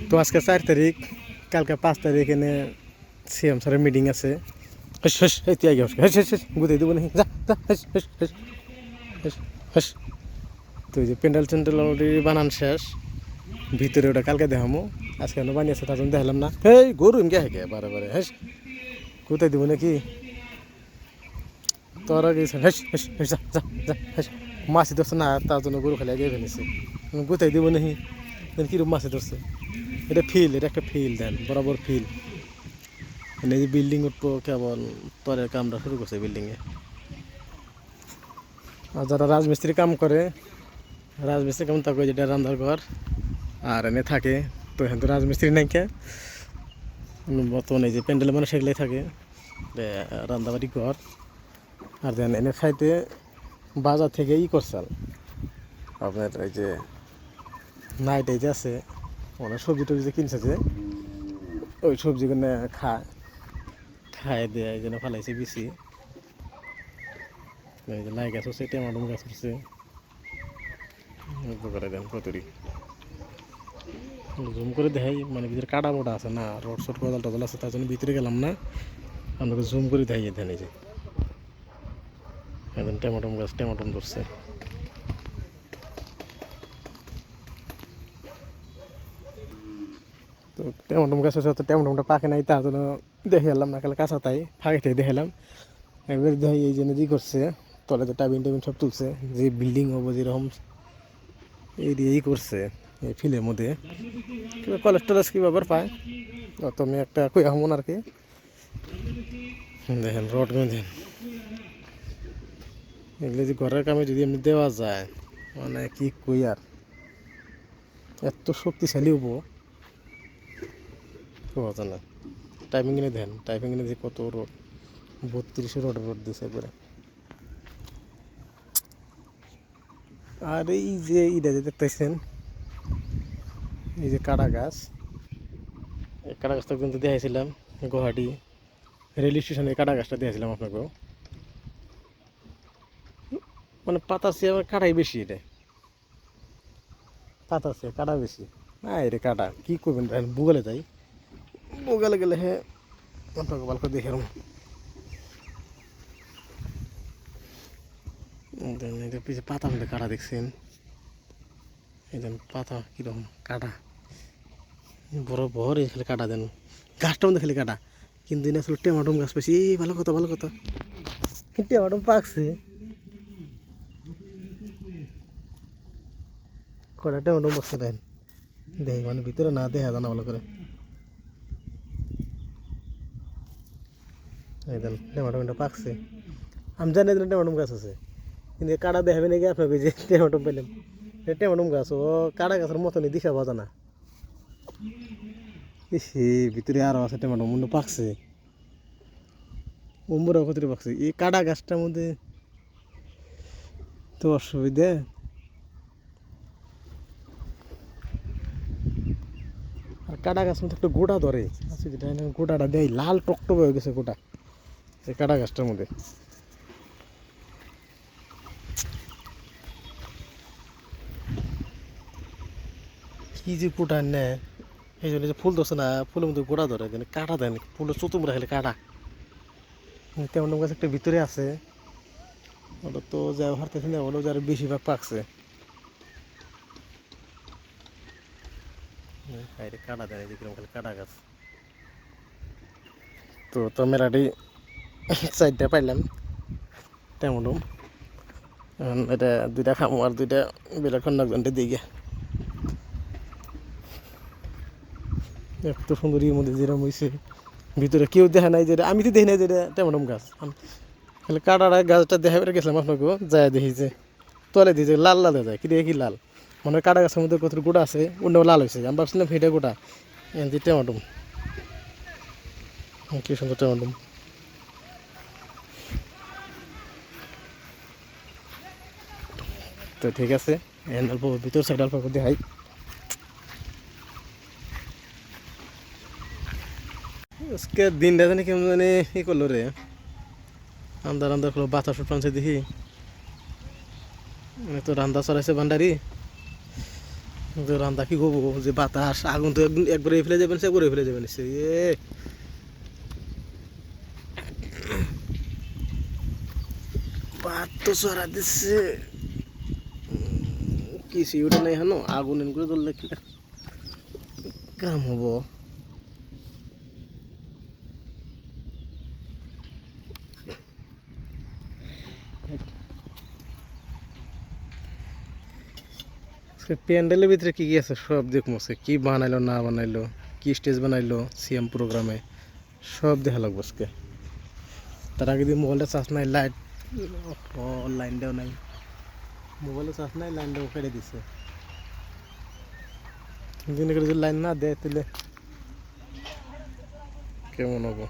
তো আজকে 4 তারিখ, কালকে 5 তারিখ এনে সিএম স্যারের মিটিং আছে। হেস হেস এই তুই আগে হেস হেস হেস গুঁতে দেবো নাকি, যা যা হেস হেস হেস হেস হেস। তো এই যে প্যান্ডেল চ্যান্ডেল অলরেডি বানান শেষ, ভিতরে ওটা কালকে দেখামো। আজকে এনে বানিয়েছে তার জন্য দেখালাম না। এই গরু ইনকে হেঁকে বারে বারে হেস গুঁতে দেবো নাকি তোরা গেছে, হেস হেস হেস যা যা যা হেস। মাছি ধরছে না তার জন্য গরু খালি আগে ফেলেছে, গুঁতাই দেবো নাকি কীরকম মাছি ধরছে। এটা ফিল, এটা একটা ফিল দেন বরাবর ফিল। এই যে বিল্ডিং উঠবো কেবল তরের কামটা শুরু করছে বিল্ডিংয়ে। আর যারা রাজমিস্ত্রি কাম করে, রাজমিস্ত্রি কাম থাকে যেটা রান্নার ঘর আর এনে থাকে। তো এখান তো রাজমিস্ত্রি নাই কে বর্তমানে যে প্যান্ডেল মানে সেগুলাই থাকে রান্নাবাড়ি ঘর। আর দেন এনে খাইতে বাজার থেকে করছাল আপনার এই যে নাইট এই যে আছে অনেক সবজি টবজি যে কিনছে যে ওই সবজিগুলো খায় দেয় এই জন্য ফেলাইছে বেশি। এই যে লাই গাছ হচ্ছে, টমেটো গাছ হচ্ছে, করে দেন কতরি জুম করে দেখাই। মানে ভিতরে কাটা মোটা আছে না, রড শট গজাল টজাল আছে, তার জন্য ভিতরে গেলাম না। আপনাকে জুম করে দেখাই দেন এই যে একদম টমেটো গাছ টমেটো ধরছে। তো টমেটো গাছ হচ্ছে, তো টমেটোটা পাকে নাই তার জন্য দেখে এলাম না, কালে কাঁচা তাই ফাঁকে থেকে দেখালাম। একবার দেখি এই জন্য কি করছে, তলে তো টাবিন টাবিন সব তুলছে, যে বিল্ডিং হবো যেরকম এই দিয়েই করছে এই ফিলের মধ্যে। কিংবা কলেজ টলেজ কী ব্যাপার পায় অত আমি একটা কই হমন আর কি। দেখেন রড দেখেন এগুলো যে ঘরের কামে যদি এমনি দেওয়া যায় মানে কি কই আর, এত শক্তিশালী হবো কথা না। টাইপিং কিনে দেন, টাইপিং কিনে যে কত রোড, 32 রোড রোড দিছে একবারে। আর এই যে ইটা যে দেখতেছেন এই যে কাড়া গাছ, এই কাড়া গাছটা কিন্তু দেখাইছিলাম গুয়াহাটি রেল স্টেশনে। কাড়া গাছটা দিয়েছিলাম আপনাকেও, মানে পাতা চেয়ে আমার কাটাই বেশি, এটা পাতা চেয়ে কাটা বেশি। হ্যাঁ এটা কাটা কী করবেন, বুগালে যাই, বুগালে গেলে হ্যাঁ আপনাকে ভালো করে দেখে এটা পিছিয়ে পাতা মধ্যে কাটা দেখছেন, এই যেন পাতা কীরকম কাটা বড় বড় এই খালি কাটা দেন গাছটার মধ্যে খালি কাটা। কিন্তু এনে আসলে টেমাটম গাছ পেয়েছি, এই ভালো কথা ভালো কথা, টেমাটম পাকছে কটা টেমাটম পাকছে দেন দেখ, মানে ভিতরে না দেখা জানা ভালো করে। এই দেন টেমাটমটা পাকছে, আমি জানি যে টেমাটম গাছ আছে, কিন্তু কাটা দেখাবে নাকি আপনাকে যে টেমাটম পেলাম। টেমাটম গাছ ও কাটা গাছের মতনই দিশা বাজা না। সে ভিতরে আরও আছে টেমাটম মনে পাকছে, অম্বুরা কতটা পাকছে এই কাটা গাছটার মধ্যে। তো অসুবিধা আর কাটা গাছ মধ্যে একটা গোটা ধরে আছে, যেটা গোটাটা দেয় লাল টকটক হয়ে গেছে গোটা এই কাটা গাছটার মধ্যে। কি যে পোটা নেয় এই জন্য যে ফুল ধরছে না, ফুলের মধ্যে গোড়া ধরে কিন্তু কাটা দেয় না, ফুলের চতুমরা খেলে কাটা। তেমন গাছ একটা ভিতরে আছে, ওটা তো যা হারতেছে না, ওটা যার বেশিরভাগ পাকছে। কাটা দেয় দেখলাম খালি কাটা গাছ। তো মেরাটি 4টা পাইলাম তেমন, এটা 2টা খামো আর 2টা বেলাক্ষণ একজনটা দিকে। এত সুন্দর এর মধ্যে যেরকম হয়েছে, ভিতরে কেউ দেখে নাই, যেটা আমি তো দেখি নাই যেটা টেমাটম গাছ। খালি কাটাটা গাছটা দেখা বেড়ে গেছিলাম আপনাকে, যায় দেখি যে তলে দিয়ে যে লাল লাল হয়ে যায়, কি দেখি লাল, মানে কাটা গাছের মধ্যে কত গোটা আছে অন্য লাল হয়েছে, আমি ভাবছিলাম ফেটে গোটা যে টেমাটম। কি সুন্দর টেমাটম। তো ঠিক আছে অল্প ভিতর সাইড অল্প দেখাই। আজকে দিনটা জানি কেমন জানি ই করলো রে, আন্দার আন্দার করলো, বাতাস টানছে দেখি, তো রান্দা চড়াইছে ভান্ডারি। যে রান্না কি করবো যে বাতাস আগুন তো একবারে ফেলে যাবেন সে করে ফেলে যাবেন সে ভাত তো চড়া দিচ্ছে কিছু ওটা নাই হানো আগুন এন করে ধরলে কি কাম হবো প্যান্ডেলের ভিতরে কি কি আছে সব দেখবো সে কি বানাইলো না বানাইলো কি স্টেজ বানাইলো সিএম প্রোগ্রামে সব দেখা লাগবো আজকে তার আগে দিয়ে মোবাইলটা চার্জ নাই লাইট লাইনটাও নাই মোবাইলে চার্জ নাই লাইনটাও কেটে দিছে যদি লাইন না দেয় তাহলে কেমন হবো